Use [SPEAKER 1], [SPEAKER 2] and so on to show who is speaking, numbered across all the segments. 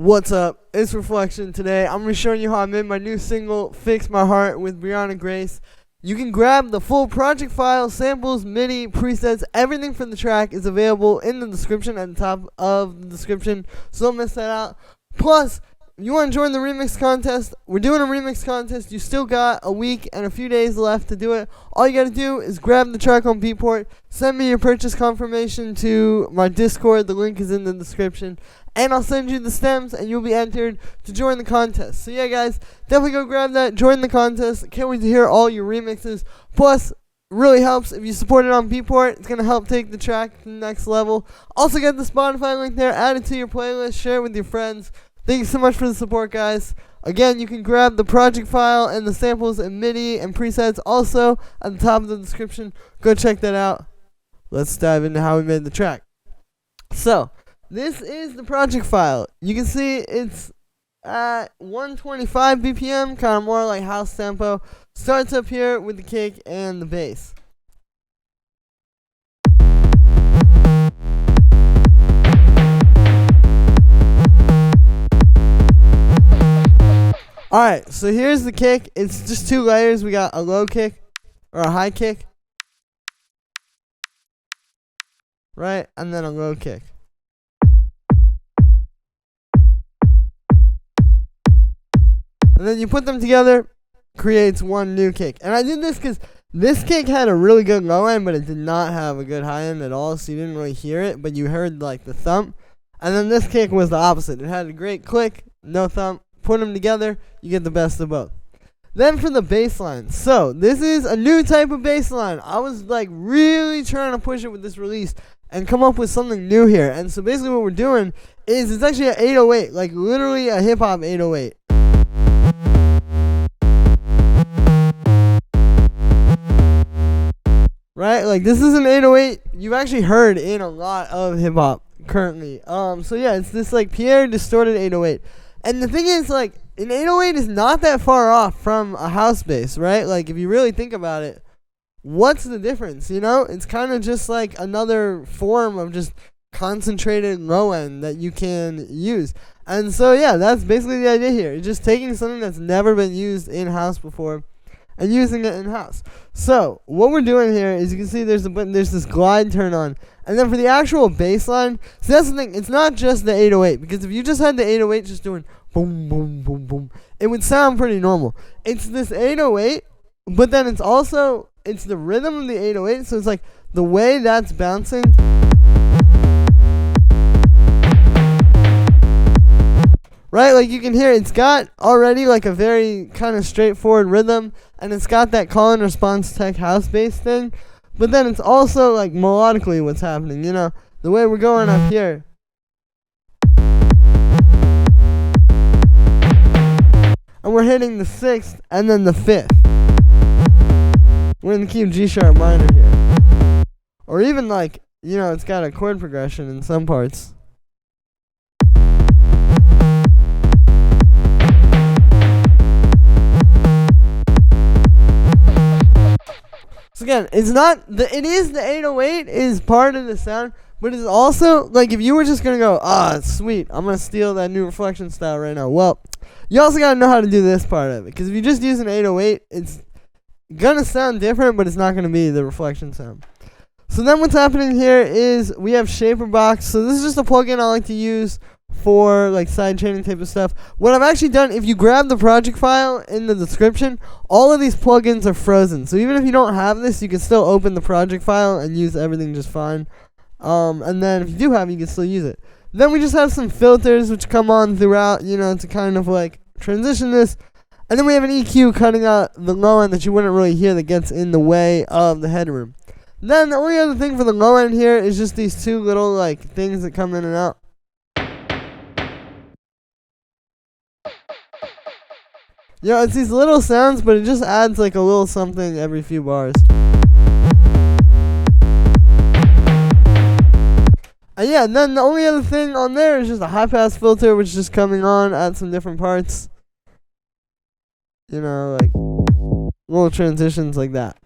[SPEAKER 1] What's up? It's Reflection. Today I'm going to be showing you how I made my new single, Fix My Heart, with Brianna Grace. You can grab the full project file, samples, MIDI, presets, everything from the track is available in the description at the top of the description, so don't miss that out. Plus, if you want to join the remix contest, we're doing a remix contest. You still got a week and a few days left to do it. All you got to do is grab the track on Beatport, send me your purchase confirmation to my Discord, the link is in the description, and I'll send you the stems and you'll be entered to join the contest. So yeah guys, definitely go grab that, join the contest. Can't wait to hear all your remixes. Plus, it really helps if you support it on Beatport. It's going to help take the track to the next level. Also get the Spotify link there, add it to your playlist, share it with your friends. Thank you so much for the support, guys. Again, you can grab the project file and the samples and MIDI and presets also at the top of the description. Go check that out. Let's dive into how we made the track. So, this is the project file. You can see it's at 125 BPM, kind of more like house tempo. Starts up here with the kick and the bass. Alright, so here's the kick. It's just two layers. We got a low kick, or a high kick, right, and then a low kick. And then you put them together, creates one new kick. And I did this because this kick had a really good low end, but it did not have a good high end at all, so you didn't really hear it, but you heard like the thump. And then this kick was the opposite. It had a great click, no thump. Put them together, you get the best of both. Then for the bass line. So this is a new type of bass line. I was like really trying to push it with this release and come up with something new here. And so basically what we're doing is it's actually an 808, like literally a hip hop 808. Right? Like this is an 808 you've actually heard in a lot of hip hop currently. So yeah, it's this like Pierre distorted 808. And the thing is, like, an 808 is not that far off from a house bass, right? Like, if you really think about it, what's the difference, you know? It's kind of just like another form of just concentrated low end that you can use. And so, yeah, that's basically the idea here. It's just taking something that's never been used in-house before and using it in-house. So, what we're doing here is you can see there's this glide turn on. And then for the actual bass line, so that's the thing, it's not just the 808, because if you just had the 808 just doing boom, boom, boom, boom, it would sound pretty normal. It's this 808, but then it's the rhythm of the 808, so it's like the way that's bouncing. Right, like you can hear it's got already like a very kind of straightforward rhythm, and it's got that call and response tech house bass thing, but then it's also like melodically what's happening, you know, the way we're going up here. And we're hitting the 6th and then the 5th. We're in the key of G sharp minor here. Or even like, you know, it's got a chord progression in some parts. So again, it is the 808 is part of the sound, but it's also, like, if you were just going to go, it's sweet, I'm going to steal that new Reflection style right now. Well, you also got to know how to do this part of it, because if you just use an 808, it's going to sound different, but it's not going to be the Reflection sound. So then what's happening here is we have Shaper Box. So this is just a plugin I like to use for like side chaining type of stuff. What I've actually done, if you grab the project file in the description, all of these plugins are frozen. So even if you don't have this, you can still open the project file and use everything just fine. And then if you do have it, you can still use it. Then we just have some filters which come on throughout, you know, to kind of like transition this. And then we have an EQ cutting out the low end that you wouldn't really hear that gets in the way of the headroom. Then the only other thing for the low end here is just these two little like things that come in and out. You know, it's these little sounds, but it just adds like a little something every few bars. And yeah, and then the only other thing on there is just a high pass filter, which is just coming on at some different parts. You know, like little transitions like that.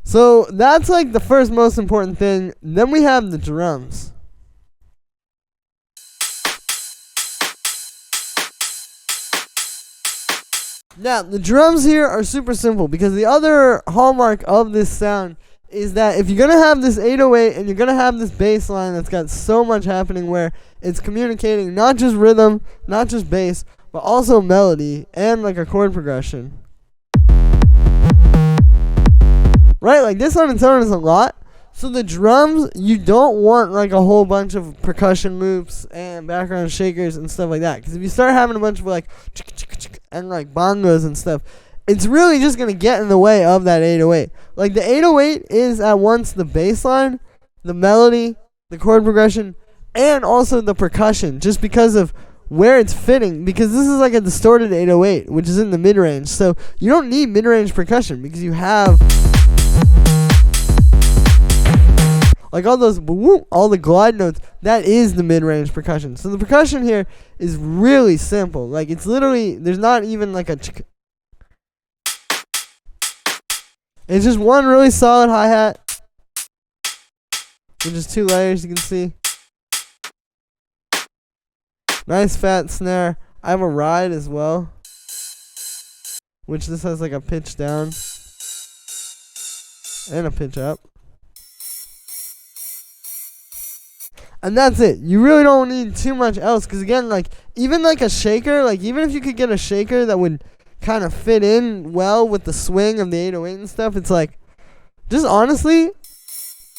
[SPEAKER 1] So that's like the first most important thing. Then we have the drums. Now, the drums here are super simple because the other hallmark of this sound is that if you're going to have this 808 and you're going to have this bass line that's got so much happening where it's communicating not just rhythm, not just bass, but also melody and like a chord progression. Right? Like this on its own is a lot. So the drums, you don't want like a whole bunch of percussion loops and background shakers and stuff like that. Because if you start having a bunch of like and like bongos and stuff, it's really just going to get in the way of that 808. Like the 808 is at once the bass line, the melody, the chord progression, and also the percussion, just because of where it's fitting, because this is like a distorted 808, which is in the mid-range. So you don't need mid-range percussion because you have like all those, all the glide notes. That is the mid-range percussion. So the percussion here is really simple. Like it's literally, there's not even like a it's just one really solid hi-hat, with just 2 layers, you can see. Nice fat snare. I have a ride as well, which this has like a pitch down and a pitch up. And that's it. You really don't need too much else, because again, like even like a shaker, like even if you could get a shaker that would kind of fit in well with the swing of the 808 and stuff, it's like, just honestly,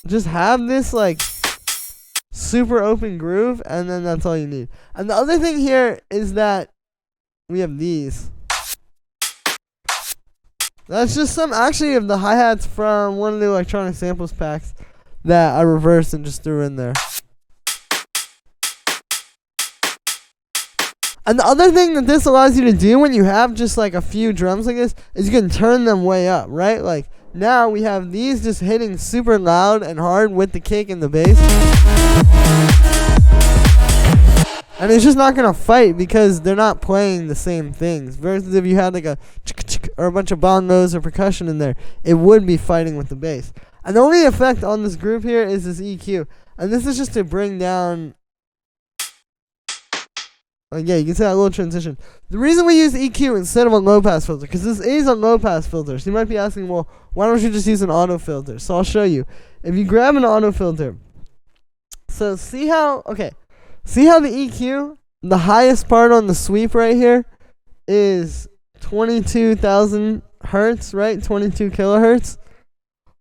[SPEAKER 1] just have this like super open groove, and then that's all you need. And the other thing here is that we have these. That's just some actually of the hi-hats from one of the electronic samples packs that I reversed and just threw in there. And the other thing that this allows you to do when you have just like a few drums like this is you can turn them way up, right? Like now we have these just hitting super loud and hard with the kick and the bass. And it's just not going to fight because they're not playing the same things. Versus if you had like a or a bunch of bongos or percussion in there, it would be fighting with the bass. And the only effect on this group here is this EQ. And this is just to bring down, like, yeah, you can see that little transition. The reason we use EQ instead of a low-pass filter, because this is a low-pass filter. So you might be asking, well, why don't you just use an auto filter? So I'll show you. If you grab an auto filter, so see how the EQ, the highest part on the sweep right here, is 22,000 hertz, right? 22 kilohertz.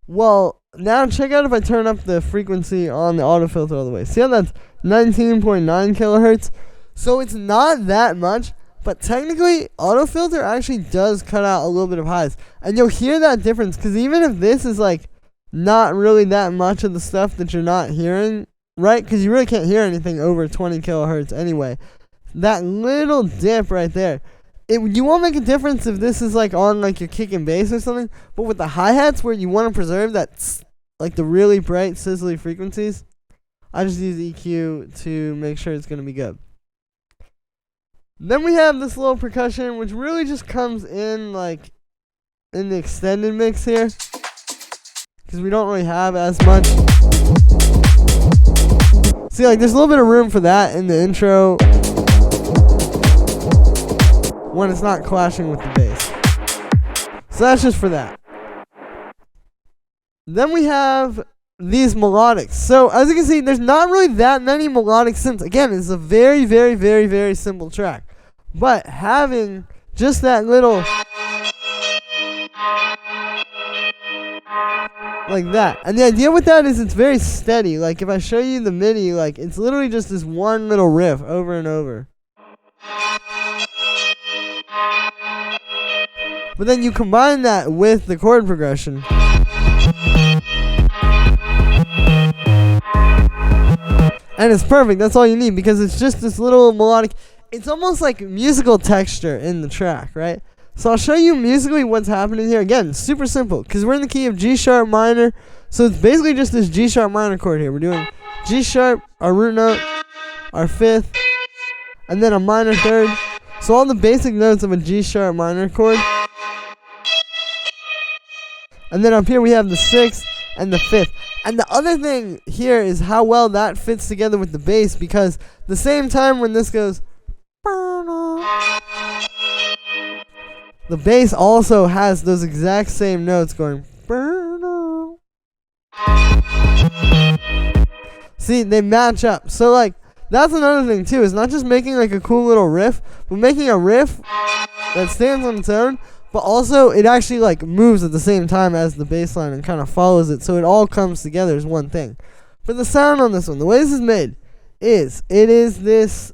[SPEAKER 1] Well, now check out if I turn up the frequency on the auto filter all the way. See how that's 19.9 kilohertz? So it's not that much, but technically, autofilter actually does cut out a little bit of highs. And you'll hear that difference, because even if this is like not really that much of the stuff that you're not hearing, right? Because you really can't hear anything over 20 kilohertz anyway. That little dip right there, you won't make a difference if this is like on like your kick and bass or something. But with the hi-hats where you want to preserve that, like the really bright, sizzly frequencies, I just use EQ to make sure it's going to be good. Then we have this little percussion, which really just comes in like in the extended mix here, because we don't really have as much. See, like there's a little bit of room for that in the intro when it's not clashing with the bass. So that's just for that. Then we have these melodics. So as you can see, there's not really that many melodic synths. Again, it's a very, very, very, very simple track. But having just that little like that. And the idea with that is it's very steady. Like if I show you the MIDI, like it's literally just this one little riff over and over. But then you combine that with the chord progression. And it's perfect. That's all you need, because it's just this little melodic. It's almost like musical texture in the track, right? So I'll show you musically what's happening here. Again, super simple, because we're in the key of G sharp minor. So it's basically just this G sharp minor chord here. We're doing G sharp, our root note, our fifth, and then a minor third. So all the basic notes of a G sharp minor chord. And then up here we have the sixth and the fifth. And the other thing here is how well that fits together with the bass, because the same time when this goes, the bass also has those exact same notes going. See, they match up. So like, that's another thing too. It's not just making like a cool little riff, but making a riff that stands on its own, but also it actually like moves at the same time as the bass line and kind of follows it, so it all comes together as one thing. But the sound on this one, the way this is made, is this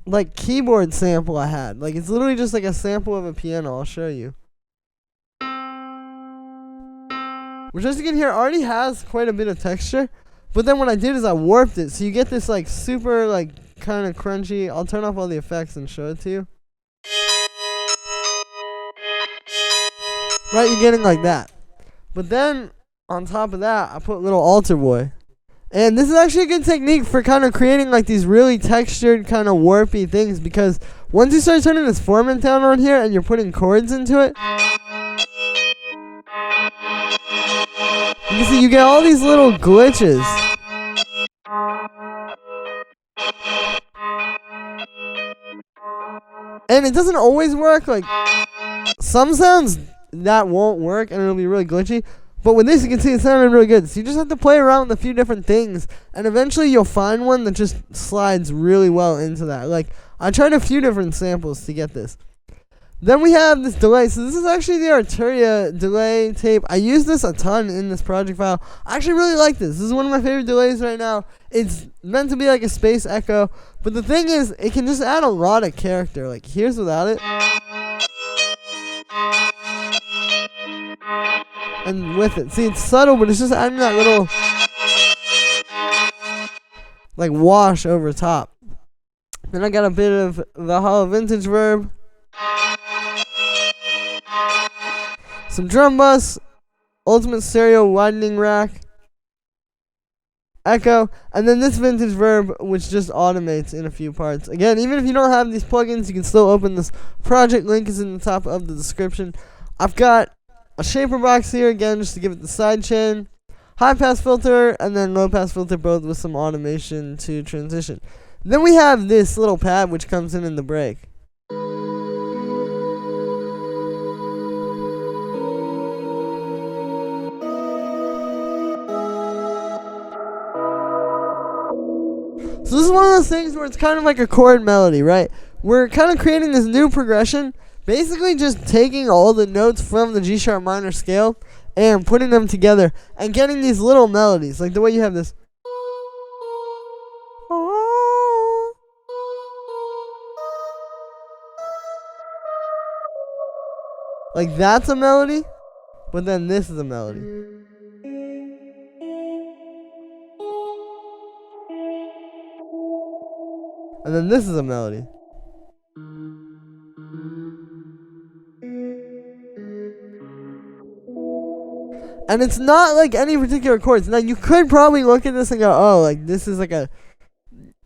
[SPEAKER 1] like keyboard sample I had. Like, it's literally just like a sample of a piano. I'll show you. Which, as you can hear, already has quite a bit of texture. But then what I did is I warped it, so you get this like super like kind of crunchy. I'll turn off all the effects and show it to you. Right, you're getting like that. But then on top of that, I put little altar boy. And this is actually a good technique for kind of creating like these really textured kind of warpy things, because once you start turning this formant down on here and you're putting chords into it, you can see you get all these little glitches. And it doesn't always work. Like, some sounds that won't work and it'll be really glitchy. But with this, you can see it sounded really good. So you just have to play around with a few different things, and eventually you'll find one that just slides really well into that. Like, I tried a few different samples to get this. Then we have this delay. So this is actually the r3flection delay tape. I use this a ton in this project file. I actually really like this. This is one of my favorite delays right now. It's meant to be like a space echo. But the thing is, it can just add a lot of character. Like, here's without it. And with it. See, it's subtle, but it's just adding that little like wash over top. Then I got a bit of the hollow vintage verb, some drum bus, ultimate stereo widening rack, echo, and then this vintage verb, which just automates in a few parts. Again, even if you don't have these plugins, you can still open this project. Link is in the top of the description. I've got a shaper box here, again, just to give it the side chain, high pass filter, and then low pass filter, both with some automation to transition. Then we have this little pad which comes in the break. So this is one of those things where it's kind of like a chord melody, right? We're kind of creating this new progression, basically just taking all the notes from the G sharp minor scale and putting them together and getting these little melodies, like the way you have this. Like, that's a melody, but then this is a melody. And then this is a melody. And it's not like any particular chords. Now, you could probably look at this and go, oh, like, this is like a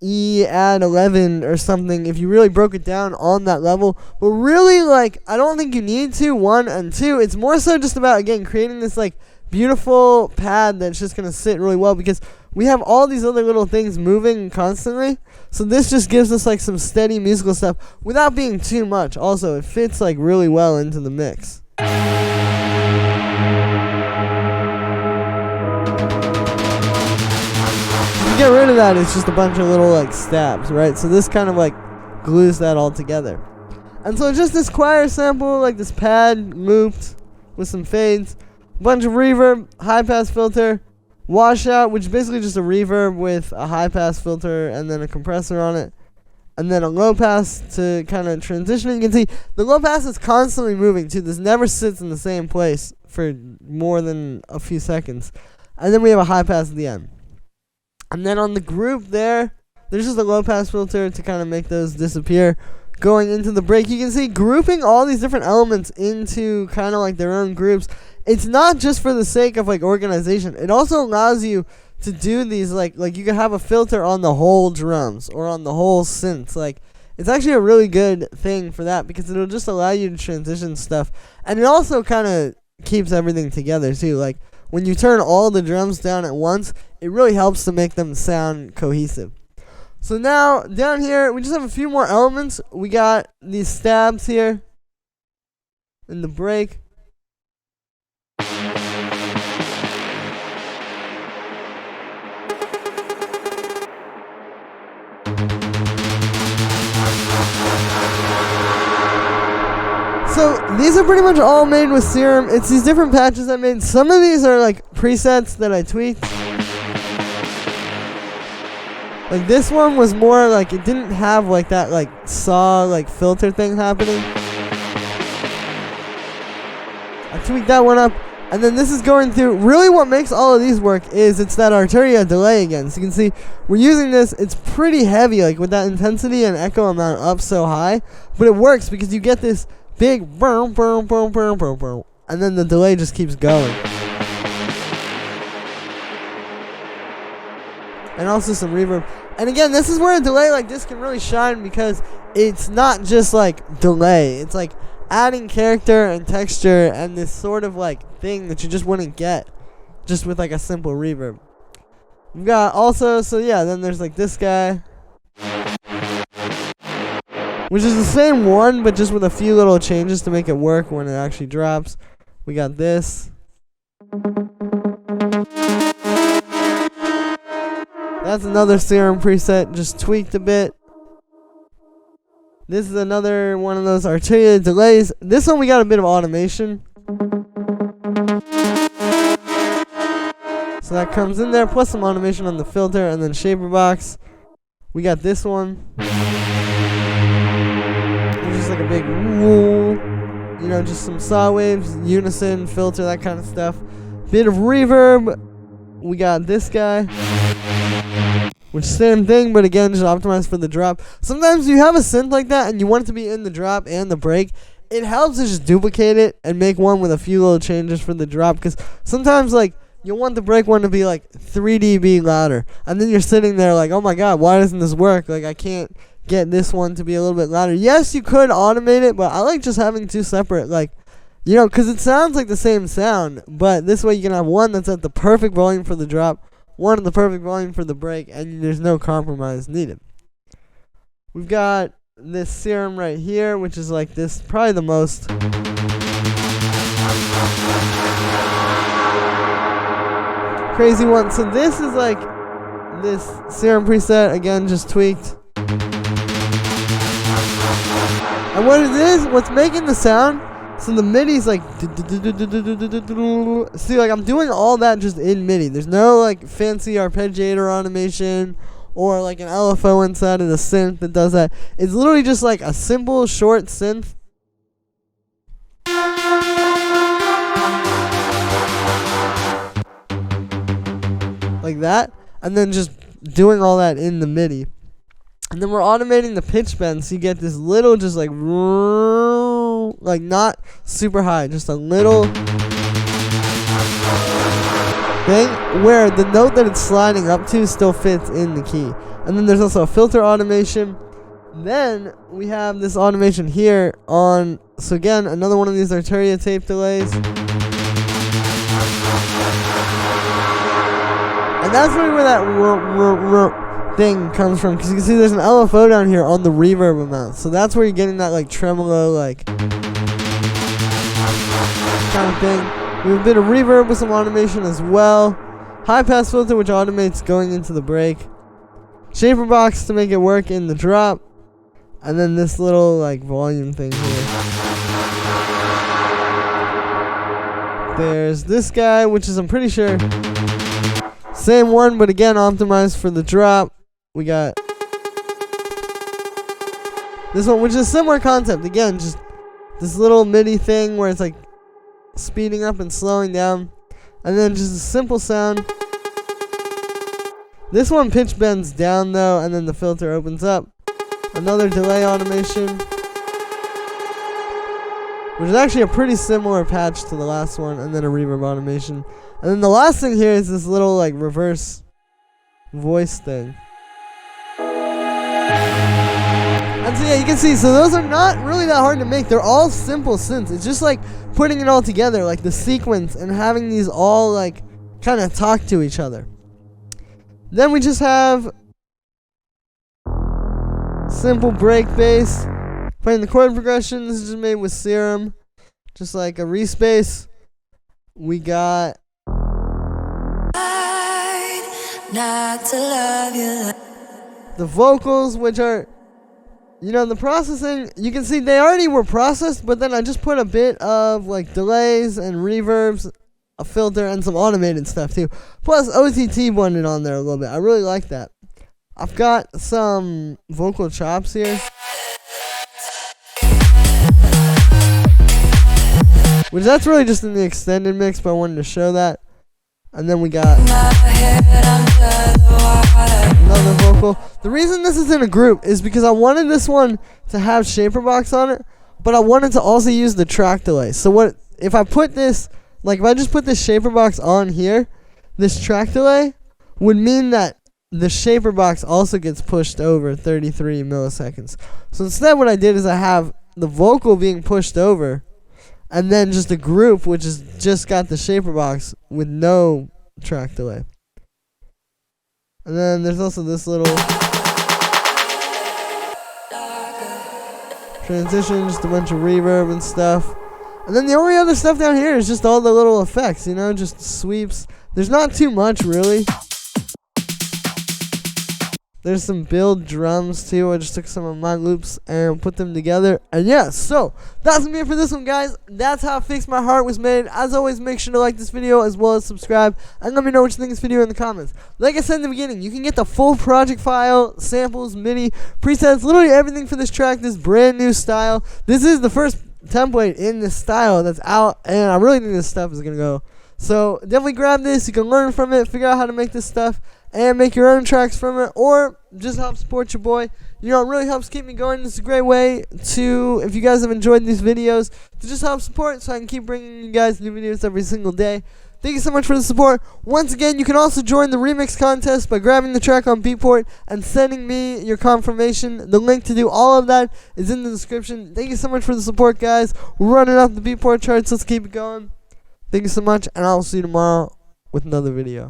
[SPEAKER 1] E add 11 or something if you really broke it down on that level. But really, like, I don't think you need to, 1 and 2. It's more so just about, again, creating this, like, beautiful pad that's just going to sit really well, because we have all these other little things moving constantly. So this just gives us, like, some steady musical stuff without being too much. Also, it fits, like, really well into the mix. Get rid of that, it's just a bunch of little like stabs, right? So this kind of like glues that all together. And so just this choir sample, like this pad looped with some fades, a bunch of reverb, high pass filter, washout, which is basically just a reverb with a high pass filter and then a compressor on it, and then a low pass to kind of transition. You can see the low pass is constantly moving too. This never sits in the same place for more than a few seconds. And then we have a high pass at the end. And then on the group there's just a low pass filter to kind of make those disappear. Going into the break, you can see grouping all these different elements into kind of like their own groups. It's not just for the sake of like organization. It also allows you to do these like you can have a filter on the whole drums or on the whole synths. Like, it's actually a really good thing for that, because it'll just allow you to transition stuff. And it also kind of keeps everything together too. Like, when you turn all the drums down at once, it really helps to make them sound cohesive. So now, down here, we just have a few more elements. We got these stabs here. in the break. So these are pretty much all made with Serum. It's these different patches I made. Some of these are like presets that I tweaked. Like this one was more like, it didn't have like that like saw like filter thing happening. I tweaked that one up. And then this is going through, really what makes all of these work is it's that r3flection delay again. So you can see we're using this, it's pretty heavy, like with that intensity and echo amount up so high. But it works because you get this big boom, boom, boom, boom, boom, boom. And then the delay just keeps going. And also some reverb. And again, this is where a delay like this can really shine because it's not just like delay. It's like adding character and texture and this sort of like thing that you just wouldn't get just with like a simple reverb. We've got also, so yeah, then there's like this guy, which is the same one but just with a few little changes to make it work when it actually drops. We got this. That's another Serum preset, just tweaked a bit. This is another one of those r3flection delays. This one we got a bit of automation. So that comes in there, plus some automation on the filter, and then shaper box. We got this one, which is like a big woo, you know, just some saw waves, unison, filter, that kind of stuff. Bit of reverb. We got this guy, which same thing, but again, just optimized for the drop. Sometimes you have a synth like that and you want it to be in the drop and the break. It helps to just duplicate it and make one with a few little changes for the drop, because sometimes like you want the break one to be like 3 dB louder, and then you're sitting there like, oh my god, why doesn't this work? Like I can't get this one to be a little bit louder. Yes, you could automate it, but I like just having two separate, like, you know, because it sounds like the same sound, but this way you can have one that's at the perfect volume for the drop, one at the perfect volume for the break, and there's no compromise needed. We've got this Serum right here, which is like this, probably the most crazy one. So this is like this Serum preset, again, just tweaked. And what it is, what's making the sound, so the MIDI's like, see, like I'm doing all that just in MIDI. There's no like fancy arpeggiator automation or like an LFO inside of the synth that does that. It's literally just like a simple short synth. Like that, and then just doing all that in the MIDI. And then we're automating the pitch bend, so you get this little, just like not super high, just a little thing where the note that it's sliding up to still fits in the key. And then there's also a filter automation. Then we have this automation here on, so again, another one of these r3flection tape delays. And that's really where that thing comes from, because you can see there's an LFO down here on the reverb amount. So that's where you're getting that like tremolo, like kind of thing. We have a bit of reverb with some automation as well. High pass filter, which automates going into the break. Shaper box to make it work in the drop. And then this little like volume thing here. There's this guy, which is, I'm pretty sure, same one, but again optimized for the drop. We got this one, which is a similar concept. Again, just this little MIDI thing where it's like speeding up and slowing down. And then just a simple sound. This one pitch bends down though, and then the filter opens up. Another delay automation, which is actually a pretty similar patch to the last one, and then a reverb automation. And then the last thing here is this little like reverse voice thing. And so yeah, you can see, so those are not really that hard to make. They're all simple synths. It's just like putting it all together, like the sequence, and having these all like kind of talk to each other. Then we just have simple break bass. Playing the chord progression. This is just made with Serum. just like a respace. We got not to love you. The vocals, which are, you know, the processing, you can see they already were processed, but then I just put a bit of like delays and reverbs, a filter, and some automated stuff too. Plus OTT blended on there a little bit. I really like that. I've got some vocal chops here, which that's really just in the extended mix, but I wanted to show that. And then we got another vocal. The reason this is in a group is because I wanted this one to have shaper box on it, but I wanted to also use the track delay. So what if I put this, like if I just put this shaper box on here, this track delay would mean that the shaper box also gets pushed over 33 milliseconds. So instead what I did is I have the vocal being pushed over, and then just a group which is just got the shaper box with no track delay. And then there's also this little transition, just a bunch of reverb and stuff. And then the only other stuff down here is just all the little effects, you know, just sweeps. There's not too much really. There's some build drums too. I just took some of my loops and put them together. And yeah, so that's gonna be it for this one, guys. That's how Fix My Heart was made. As always, make sure to like this video as well as subscribe. And let me know what you think of this video in the comments. Like I said in the beginning, you can get the full project file, samples, MIDI, presets, literally everything for this track, this brand new style. This is the first template in this style that's out, and I really think this stuff is gonna go. So definitely grab this. You can learn from it, figure out how to make this stuff, and make your own tracks from it, or just help support your boy. You know, it really helps keep me going. It's a great way to, if you guys have enjoyed these videos, to just help support so I can keep bringing you guys new videos every single day. Thank you so much for the support. Once again, you can also join the remix contest by grabbing the track on Beatport and sending me your confirmation. The link to do all of that is in the description. Thank you so much for the support, guys. We're running up the Beatport charts. Let's keep it going. Thank you so much, and I'll see you tomorrow with another video.